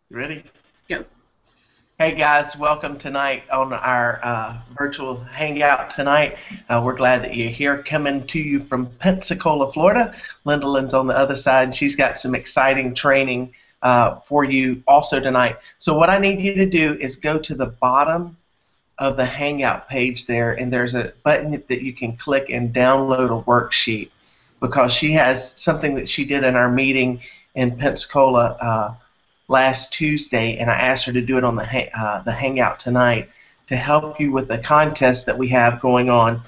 You ready? Go. Hey guys, welcome tonight on our virtual hangout tonight. We're glad that you're here, coming to you from Pensacola, Florida. Linda Lynn's on the other side, and she's got some exciting training for you also tonight. So what I need you to do is go to the bottom of the hangout page there, and there's a button that you can click and download a worksheet because she has something that she did in our meeting in Pensacola last Tuesday, and I asked her to do it on the Hangout tonight to help you with the contest that we have going on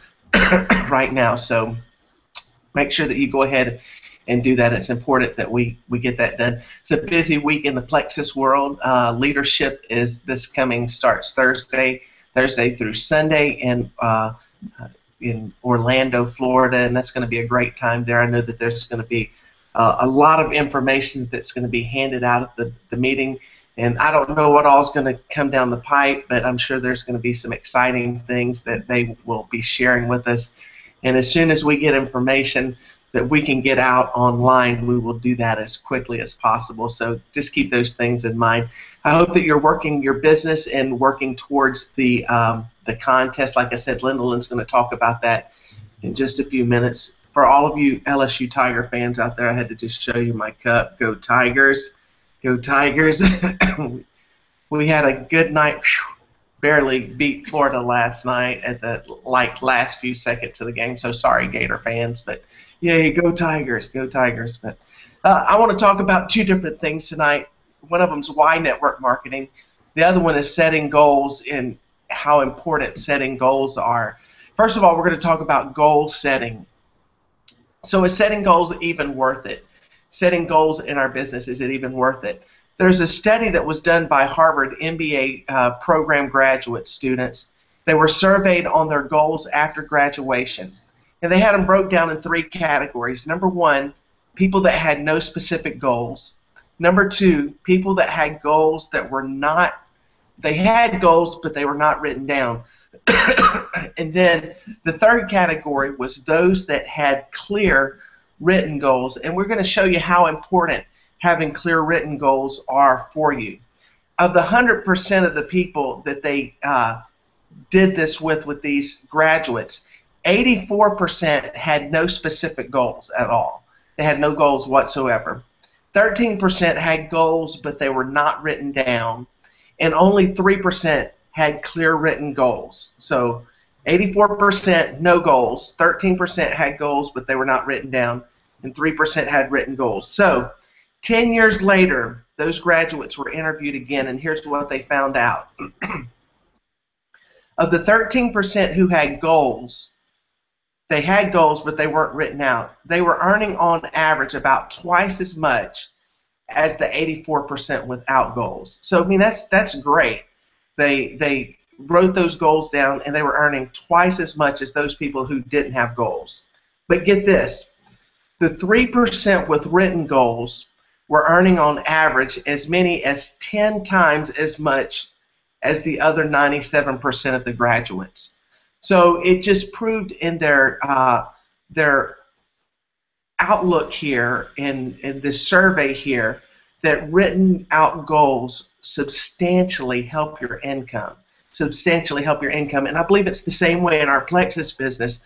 right now. So make sure that you go ahead and do that. It's important that we get that done. It's a busy week in the Plexus world. Leadership is this coming starts Thursday through Sunday in Orlando, Florida, and that's going to be a great time there. I know that there's going to be a lot of information that's going to be handed out at the meeting. And I don't know what all is going to come down the pipe, but I'm sure there's going to be some exciting things that they will be sharing with us. And as soon as we get information that we can get out online, we will do that as quickly as possible. So just keep those things in mind. I hope that you're working your business and working towards the contest. Like I said, Linda Lynn's going to talk about that in just a few minutes. For all of you LSU Tiger fans out there, I had to just show you my cup. Go Tigers. Go Tigers. We had a good night. Barely beat Florida last night at the last few seconds of the game. So sorry, Gator fans, but yay, go Tigers, go Tigers. But I want to talk about two different things tonight. One of them is why network marketing. The other one is setting goals and how important setting goals are. First of all, we're going to talk about goal setting. So is setting goals even worth it? Setting goals in our business, is it even worth it? There's a study that was done by Harvard MBA program graduate students. They were surveyed on their goals after graduation. And they had them broke down in three categories. Number one, people that had no specific goals. Number two, people that had goals that were not, they had goals, but they were not written down. And then the third category was those that had clear written goals. And we're going to show you how important having clear written goals are for you. Of the 100% of the people that they did this with these graduates, 84% had no specific goals at all. They had no goals whatsoever. 13% had goals, but they were not written down. And only 3% had clear written goals. So 84% no goals, 13% had goals, but they were not written down, and 3% had written goals. So 10 years later, those graduates were interviewed again, and here's what they found out. Of the 13% who had goals, they had goals, but they weren't written out. They were earning on average about twice as much as the 84% without goals. So I mean that's great. They wrote those goals down and they were earning twice as much as those people who didn't have goals. But get this, the 3% with written goals were earning on average as many as 10 times as much as the other 97% of the graduates. So it just proved in their outlook here in this survey here that written out goals substantially help your income. Substantially help your income. And I believe it's the same way in our Plexus business.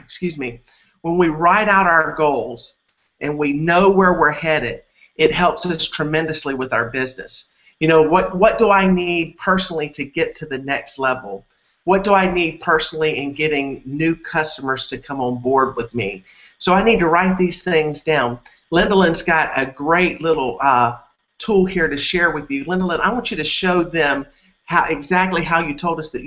Excuse me. When we write out our goals and we know where we're headed, it helps us tremendously with our business. You know, what do I need personally to get to the next level? What do I need personally in getting new customers to come on board with me? So I need to write these things down. Linda Lynn's got a great little tool here to share with you. Linda Lynn, I want you to show them exactly how you told us that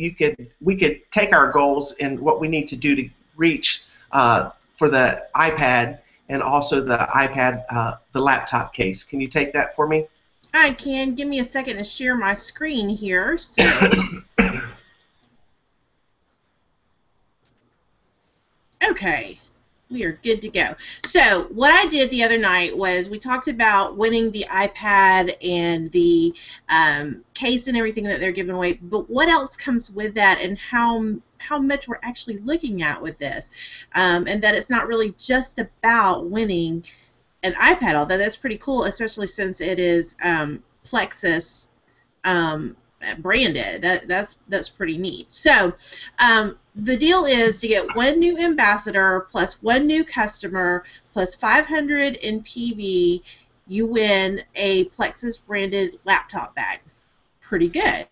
we could take our goals and what we need to do to reach for the iPad and also the iPad, the laptop case. Can you take that for me? I can. Give me a second to share my screen here. So, okay, we are good to go. So, what I did the other night was we talked about winning the iPad and the case and everything that they're giving away. But what else comes with that, and how much we're actually looking at with this, and that it's not really just about winning an iPad, although that's pretty cool, especially since it is Plexus branded. That's pretty neat. So the deal is to get one new ambassador plus one new customer plus 500 in PV. You win a Plexus branded laptop bag. Pretty good.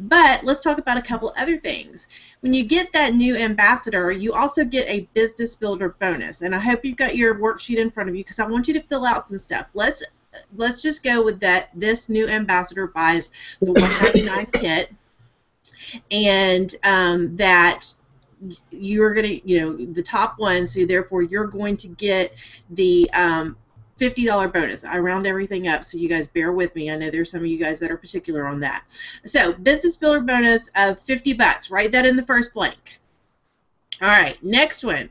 But let's talk about a couple other things. When you get that new ambassador, you also get a business builder bonus. And I hope you've got your worksheet in front of you because I want you to fill out some stuff. Let's just go with that. This new ambassador buys the $199 kit, and that you're going to, the top one, so therefore you're going to get the $50 bonus. I round everything up, so you guys bear with me. I know there's some of you guys that are particular on that. So business builder bonus of $50. Write that in the first blank. All right, next one.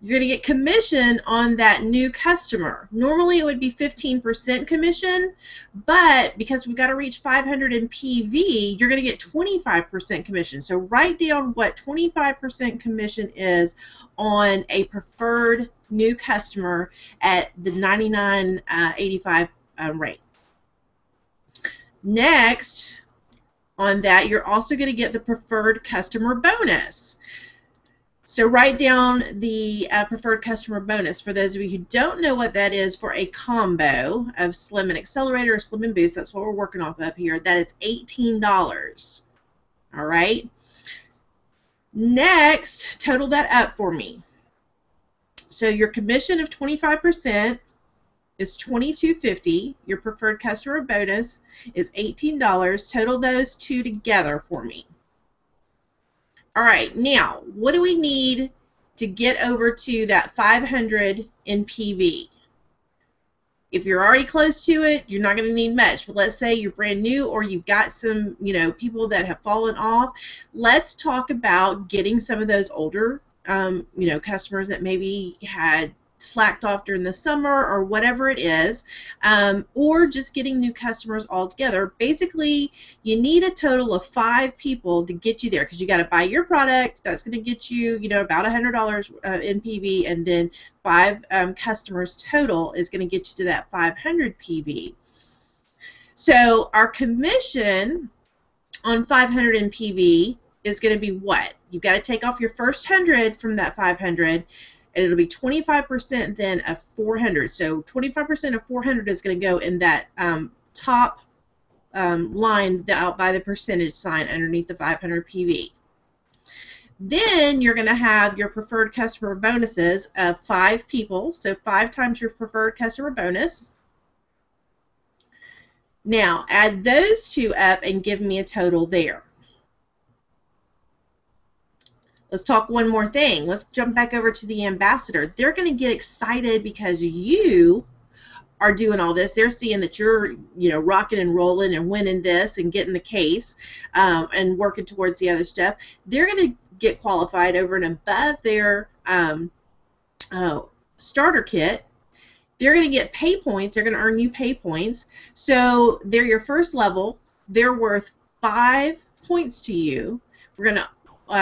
You're going to get commission on that new customer. Normally it would be 15% commission, but because we've got to reach 500 in PV, you're going to get 25% commission. So write down what 25% commission is on a preferred new customer at the $99.85 rate. Next, on that, you're also going to get the preferred customer bonus. So write down the preferred customer bonus. For those of you who don't know what that is, for a combo of Slim and Accelerator or Slim and Boost, that's what we're working off of here, that is $18. All right? Next, total that up for me. So your commission of 25% is $22.50. Your preferred customer bonus is $18. Total those two together for me. All right, now, what do we need to get over to that 500 in PV? If you're already close to it, you're not going to need much. But let's say you're brand new or you've got some, people that have fallen off. Let's talk about getting some of those older, customers that maybe had slacked off during the summer or whatever it is, or just getting new customers altogether. Basically, you need a total of 5 people to get you there because you got to buy your product. That's going to get you, about $100 in PV, and then 5 customers total is going to get you to that 500 PV. So our commission on 500 in PV is going to be what? You've got to take off your first 100 from that 500, and it'll be 25% then of 400. So 25% of 400 is going to go in that top line out by the percentage sign underneath the 500 PV. Then you're going to have your preferred customer bonuses of 5 people, so 5 times your preferred customer bonus. Now add those two up and give me a total there. Let's talk one more thing. Let's jump back over to the ambassador. They're going to get excited because you are doing all this. They're seeing that you're, rocking and rolling and winning this and getting the case and working towards the other stuff. They're going to get qualified over and above their starter kit. They're going to get pay points. They're going to earn new pay points. So they're your first level. They're worth 5 points to you. We're going to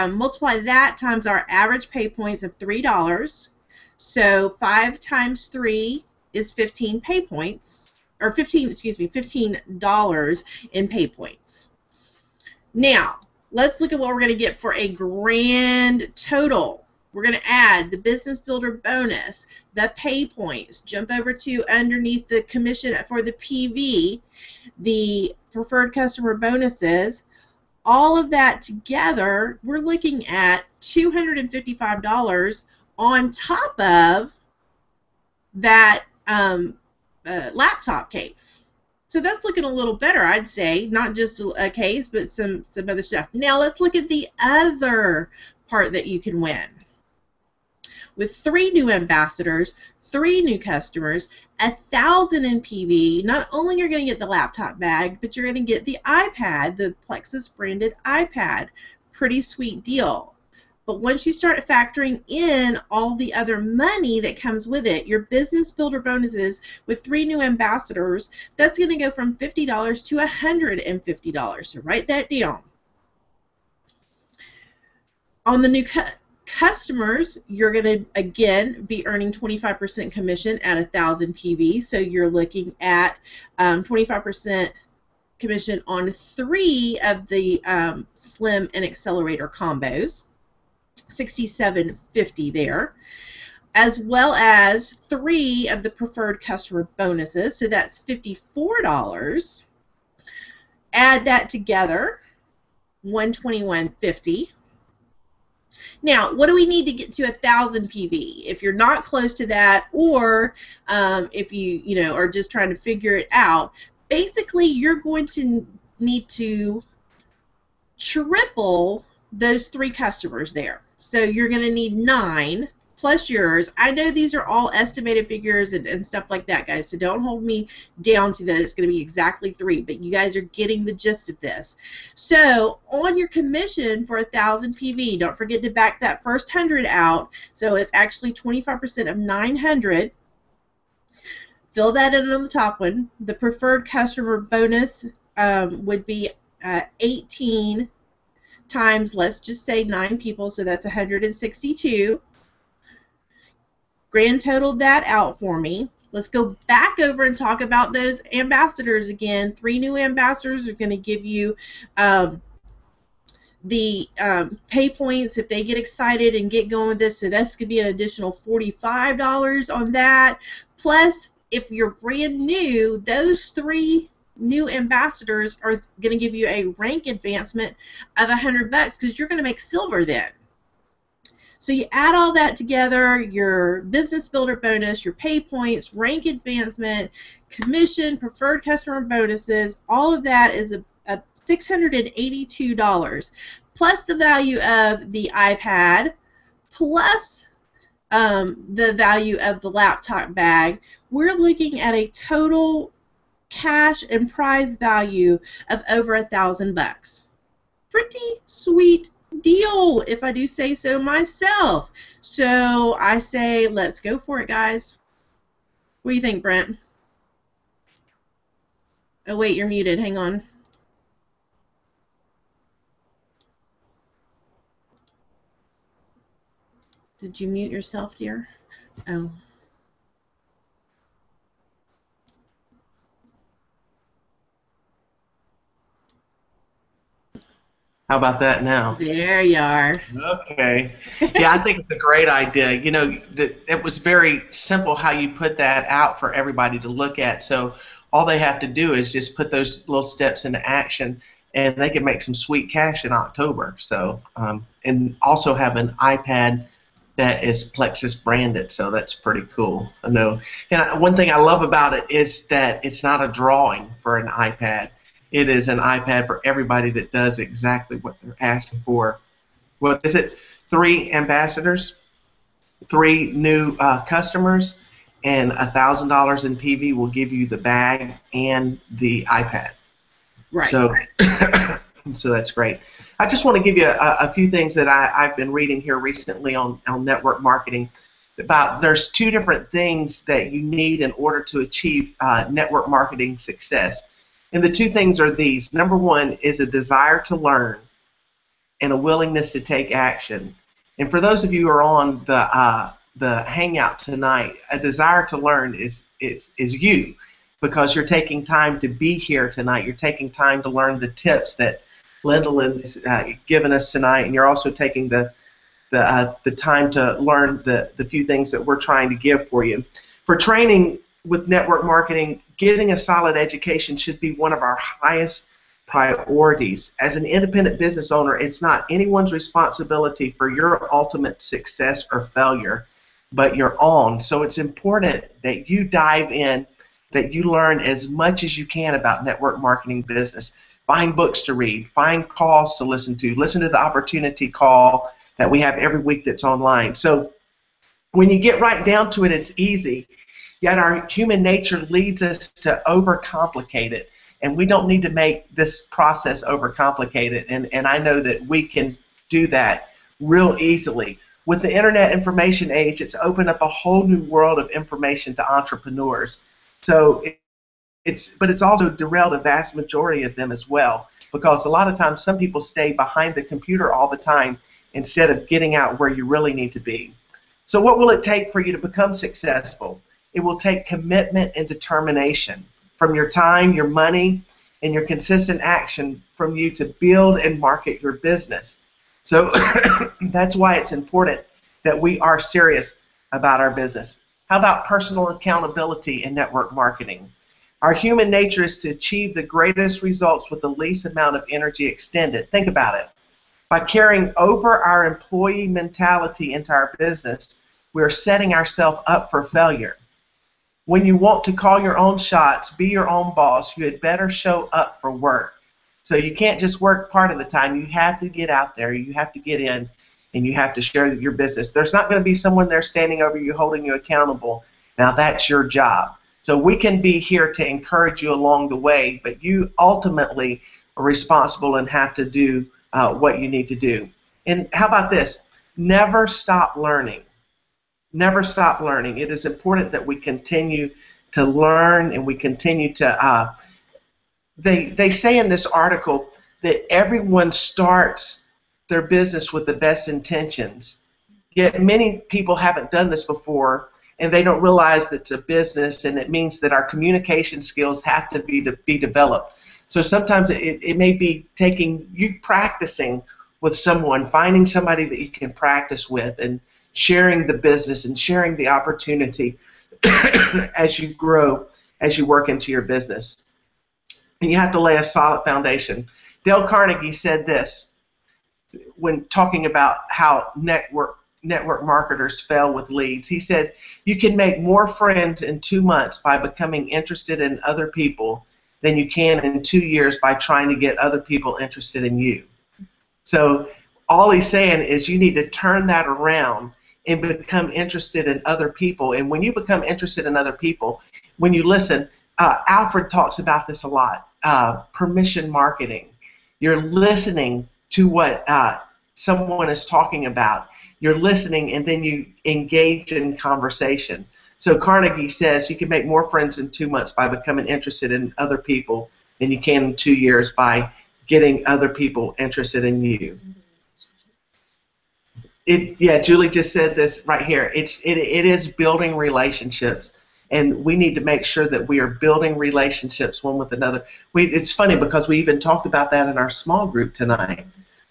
multiply that times our average pay points of $3. So 5 times 3 is 15 pay points, or $15 in pay points. Now, let's look at what we're going to get for a grand total. We're going to add the business builder bonus, the pay points, jump over to underneath the commission for the PV, the preferred customer bonuses. All of that together, we're looking at $255 on top of that laptop case. So that's looking a little better, I'd say. Not just a case, but some other stuff. Now let's look at the other part that you can win. With 3 new ambassadors, 3 new customers, 1,000 in PV, not only you're going to get the laptop bag, but you're going to get the iPad, the Plexus branded iPad. Pretty sweet deal. But once you start factoring in all the other money that comes with it, your business builder bonuses with 3 new ambassadors, that's going to go from $50 to $150. So write that down. On the new Customers, you're going to, again, be earning 25% commission at 1,000 PV. So you're looking at 25% commission on 3 of the Slim and Accelerator combos, $67.50 there, as well as 3 of the preferred customer bonuses. So that's $54. Add that together, $121.50. Now, what do we need to get to 1,000 PV? If you're not close to that, or if you are just trying to figure it out, basically you're going to need to triple those 3 customers there. So you're going to need 9 plus yours. I know these are all estimated figures and stuff like that, guys, so don't hold me down to that it's going to be exactly 3, but you guys are getting the gist of this. So on your commission for 1,000 PV, don't forget to back that first 100 out, so it's actually 25% of 900. Fill that in on the top one. The preferred customer bonus would be 18 times, let's just say 9 people, so that's 162. Grand total that out for me. Let's go back over and talk about those ambassadors again. 3 new ambassadors are going to give you the pay points if they get excited and get going with this. So that's going to be an additional $45 on that. Plus, if you're brand new, those 3 new ambassadors are going to give you a rank advancement of $100 because you're going to make silver then. So you add all that together, your business builder bonus, your pay points, rank advancement, commission, preferred customer bonuses, all of that is a $682, plus the value of the iPad, plus the value of the laptop bag. We're looking at a total cash and prize value of over $1,000. Pretty sweet deal, if I do say so myself. So I say let's go for it, guys. What do you think, Brent? Oh wait, you're muted. Hang on. Did you mute yourself, dear? Oh. How about that now? There you are. Okay. Yeah, I think it's a great idea. You know, it was very simple how you put that out for everybody to look at. So all they have to do is just put those little steps into action, and they can make some sweet cash in October. So, and also have an iPad that is Plexus branded, so that's pretty cool. I know. And one thing I love about it is that it's not a drawing for an iPad. It is an iPad for everybody that does exactly what they're asking for. What is it? 3 ambassadors, 3 new customers, and $1,000 in PV will give you the bag and the iPad. Right. So, so that's great. I just want to give you a few things that I've been reading here recently on network marketing. There's 2 different things that you need in order to achieve network marketing success. And the 2 things are these. Number 1 is a desire to learn and a willingness to take action. And for those of you who are on the hangout tonight, a desire to learn is you, because you're taking time to be here tonight. You're taking time to learn the tips that Lyndalyn's given us tonight, and you're also taking the time to learn the few things that we're trying to give for you. For training with network marketing, getting a solid education should be one of our highest priorities. As an independent business owner, it's not anyone's responsibility for your ultimate success or failure, but your own. So it's important that you dive in, that you learn as much as you can about network marketing business. Find books to read, find calls to listen to the opportunity call that we have every week that's online. So when you get right down to it, it's easy. Yet our human nature leads us to overcomplicate it, and we don't need to make this process overcomplicated. And I know that we can do that real easily. With the internet information age, it's opened up a whole new world of information to entrepreneurs. So but it's also derailed a vast majority of them as well, because a lot of times some people stay behind the computer all the time instead of getting out where you really need to be. So what will it take for you to become successful? It will take commitment and determination from your time, your money, and your consistent action from you to build and market your business. So that's why it's important that we are serious about our business. How about personal accountability in network marketing? Our human nature is to achieve the greatest results with the least amount of energy extended. Think about it. By carrying over our employee mentality into our business, we're setting ourselves up for failure. When you want to call your own shots, be your own boss, you had better show up for work. So you can't just work part of the time. You have to get out there. You have to get in, and you have to share your business. There's not going to be someone there standing over you, holding you accountable. Now that's your job. So we can be here to encourage you along the way, but you ultimately are responsible and have to do what you need to do. And how about this? Never stop learning. Never stop learning. It is important that we continue to learn, and we continue to, they say in this article that everyone starts their business with the best intentions, yet many people haven't done this before, and they don't realize that it's a business, and it means that our communication skills have to be developed. So sometimes it may be taking you practicing with someone, finding somebody that you can practice with, and sharing the business and sharing the opportunity as you grow, as you work into your business. And you have to lay a solid foundation. Dale Carnegie said this when talking about how network marketers fail with leads. He said, you can make more friends in 2 months by becoming interested in other people than you can in 2 years by trying to get other people interested in you. So all he's saying is you need to turn that around and become interested in other people. And when you become interested in other people, when you listen, Alfred talks about this a lot, permission marketing. You're listening to what someone is talking about. You're listening, and then you engage in conversation. So Carnegie says you can make more friends in 2 months by becoming interested in other people than you can in 2 years by getting other people interested in you. Yeah, Julie just said this right here. It is building relationships, and we need to make sure that we are building relationships one with another. It's funny because we even talked about that in our small group tonight.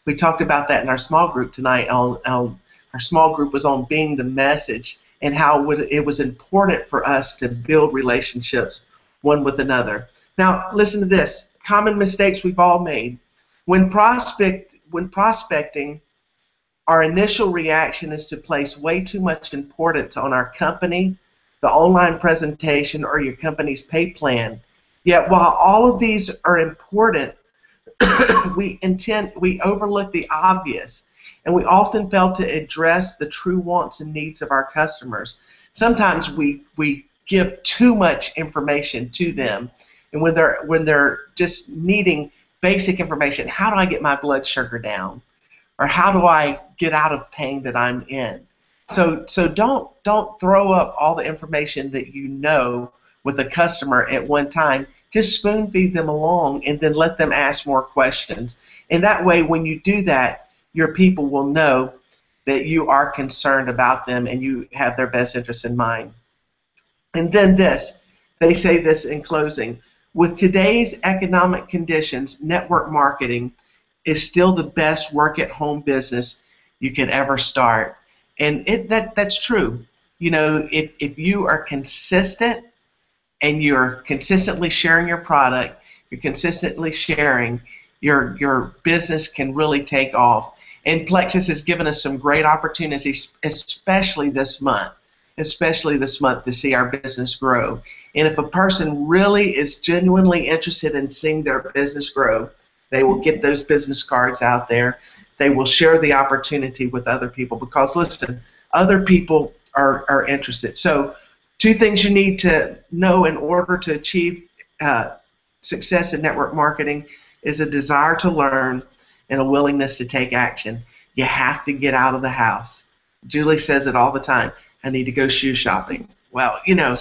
We talked about that in our small group tonight. Our small group was on being the message and how it was important for us to build relationships one with another. Now, listen to this. Common mistakes we've all made. When prospecting, our initial reaction is to place way too much importance on our company, the online presentation, or your company's pay plan. Yet while all of these are important, we overlook the obvious, and we often fail to address the true wants and needs of our customers. Sometimes we give too much information to them, and when they're just needing basic information, how do I get my blood sugar down? Or how do I get out of pain that I'm in? So don't throw up all the information that you know with a customer at one time. Just spoon feed them along, and then let them ask more questions. And that way, when you do that, your people will know that you are concerned about them and you have their best interest in mind. And then they say this in closing: with today's economic conditions, network marketing is still the best work-at-home business you could ever start. And that's true. You know, if you are consistent and you're consistently sharing your product, you're consistently sharing, your business can really take off. And Plexus has given us some great opportunities, especially this month to see our business grow. And if a person really is genuinely interested in seeing their business grow, they will get those business cards out there. They will share the opportunity with other people because, listen, other people are interested. So 2 things you need to know in order to achieve success in network marketing is a desire to learn and a willingness to take action. You have to get out of the house. Julie says it all the time. I need to go shoe shopping. Well, you know,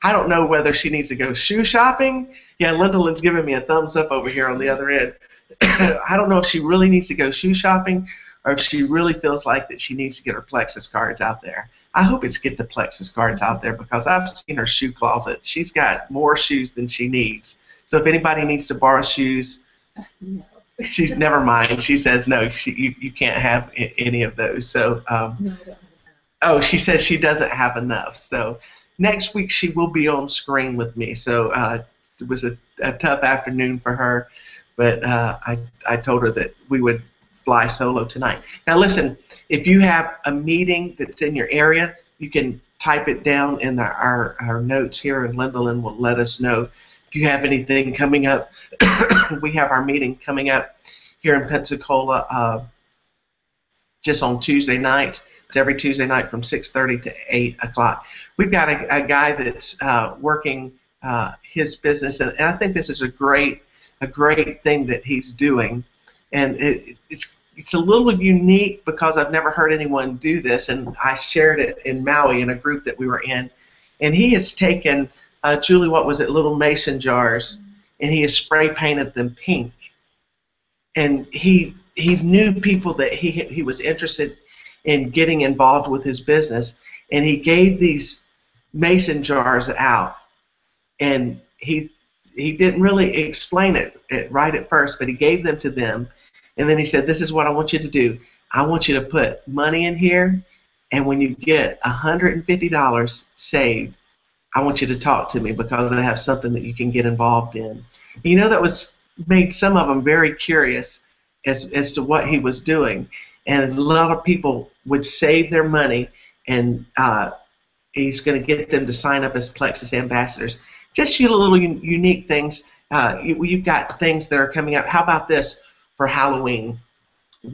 I don't know whether she needs to go shoe shopping. Yeah, Linda Lynn's giving me a thumbs up over here on the other end. I don't know if she really needs to go shoe shopping or if she really feels like that she needs to get her Plexus cards out there. I hope it's get the Plexus cards out there because I've seen her shoe closet. She's got more shoes than she needs. So if anybody needs to borrow shoes, No. she's never mind. She says no. You can't have any of those. So No, I don't have enough. oh, she says she doesn't have enough. So next week she will be on screen with me. So it was a tough afternoon for her, but I told her that we would fly solo tonight. Now listen, if you have a meeting that's in your area, you can type it down in our notes here, and Lindalyn will let us know. If you have anything coming up, we have our meeting coming up here in Pensacola just on Tuesday nights. It's every Tuesday night from 6:30 to 8 o'clock. We've got a guy that's working his business, and I think this is a great thing that he's doing. And it's a little unique because I've never heard anyone do this, and I shared it in Maui in a group that we were in. And he has taken, Julie, what was it, little mason jars, and he has spray painted them pink. And he knew people that he was interested in getting involved with his business, and he gave these mason jars out. And he didn't really explain it right at first, but he gave them to them. And then he said, this is what I want you to do. I want you to put money in here, and when you get $150 saved, I want you to talk to me because I have something that you can get involved in. You know, that made some of them very curious as to what he was doing. And a lot of people would save their money, and he's going to get them to sign up as Plexus ambassadors. Just you little unique things. You've got things that are coming up. How about this for Halloween?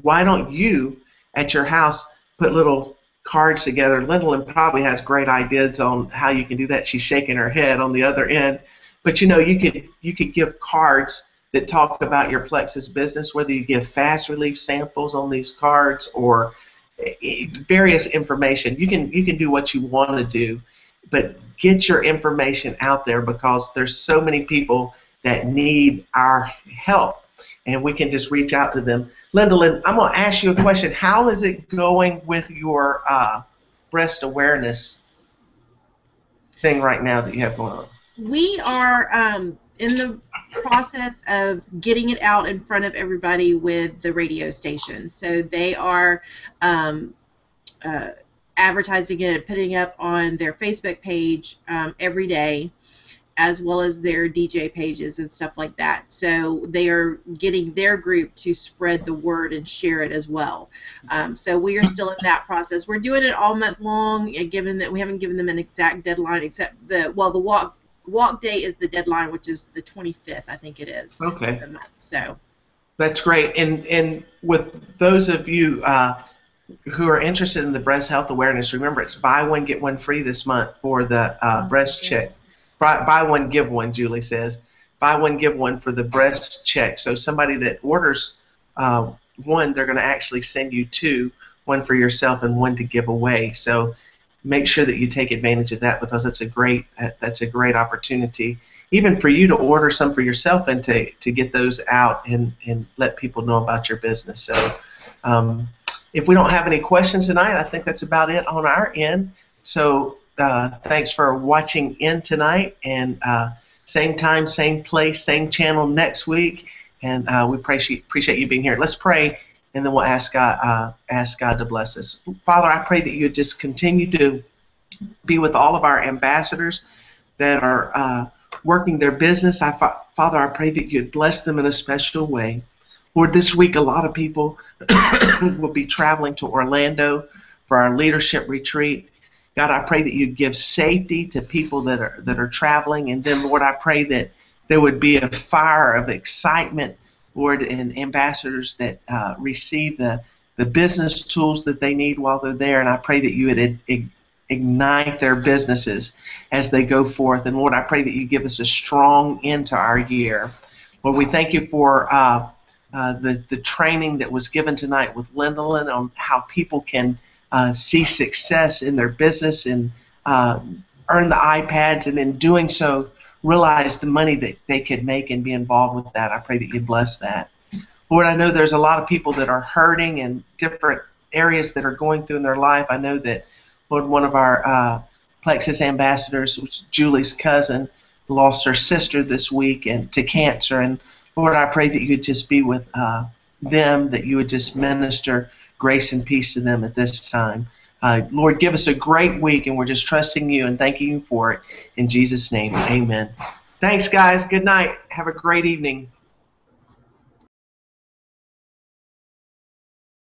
Why don't you, at your house, put little cards together? Lindalyn probably has great ideas on how you can do that. She's shaking her head on the other end. But you know, you could give cards that talk about your Plexus business, whether you give fast relief samples on these cards or various information. You can do what you want to do, but get your information out there because there's so many people that need our help, and we can just reach out to them. Lindalyn, I'm going to ask you a question. How is it going with your breast awareness thing right now that you have going on? We are in the process of getting it out in front of everybody with the radio station. So they are advertising it and putting it up on their Facebook page every day, as well as their DJ pages and stuff like that. So they are getting their group to spread the word and share it as well. So we are still in that process. We're doing it all month long, given that we haven't given them an exact deadline, except the walk day is the deadline, which is the 25th, I think it is. Okay. Of the month. So that's great. And with those of you who are interested in the breast health awareness, remember it's buy one get one free this month for the breast check. Buy one give one, Julie says. Buy one give one for the breast check. So somebody that orders one, they're going to actually send you two, one for yourself and one to give away. So make sure that you take advantage of that because that's a great opportunity, even for you to order some for yourself and to get those out and let people know about your business. So if we don't have any questions tonight, I think that's about it on our end. So thanks for watching in tonight, and same time, same place, same channel next week, and we appreciate you being here. Let's pray, and then we'll ask God to bless us. Father, I pray that you just continue to be with all of our ambassadors that are working their business. Father, I pray that you'd bless them in a special way. Lord, this week a lot of people will be traveling to Orlando for our leadership retreat. God, I pray that you give safety to people that are traveling, and then, Lord, I pray that there would be a fire of excitement, Lord, and ambassadors that receive the business tools that they need while they're there, and I pray that you would ignite their businesses as they go forth. And, Lord, I pray that you give us a strong end to our year. Lord, we thank you for the training that was given tonight with Lindalyn on how people can see success in their business and earn the iPads, and in doing so realize the money that they could make and be involved with that. I pray that you bless that. Lord, I know there's a lot of people that are hurting in different areas that are going through in their life. I know that, Lord, one of our Plexus ambassadors, which is Julie's cousin, lost her sister this week and to cancer. And Lord, I pray that you would just be with them, that you would just minister grace and peace to them at this time. Lord, give us a great week, and we're just trusting you and thanking you for it. In Jesus' name, amen. Thanks, guys. Good night. Have a great evening.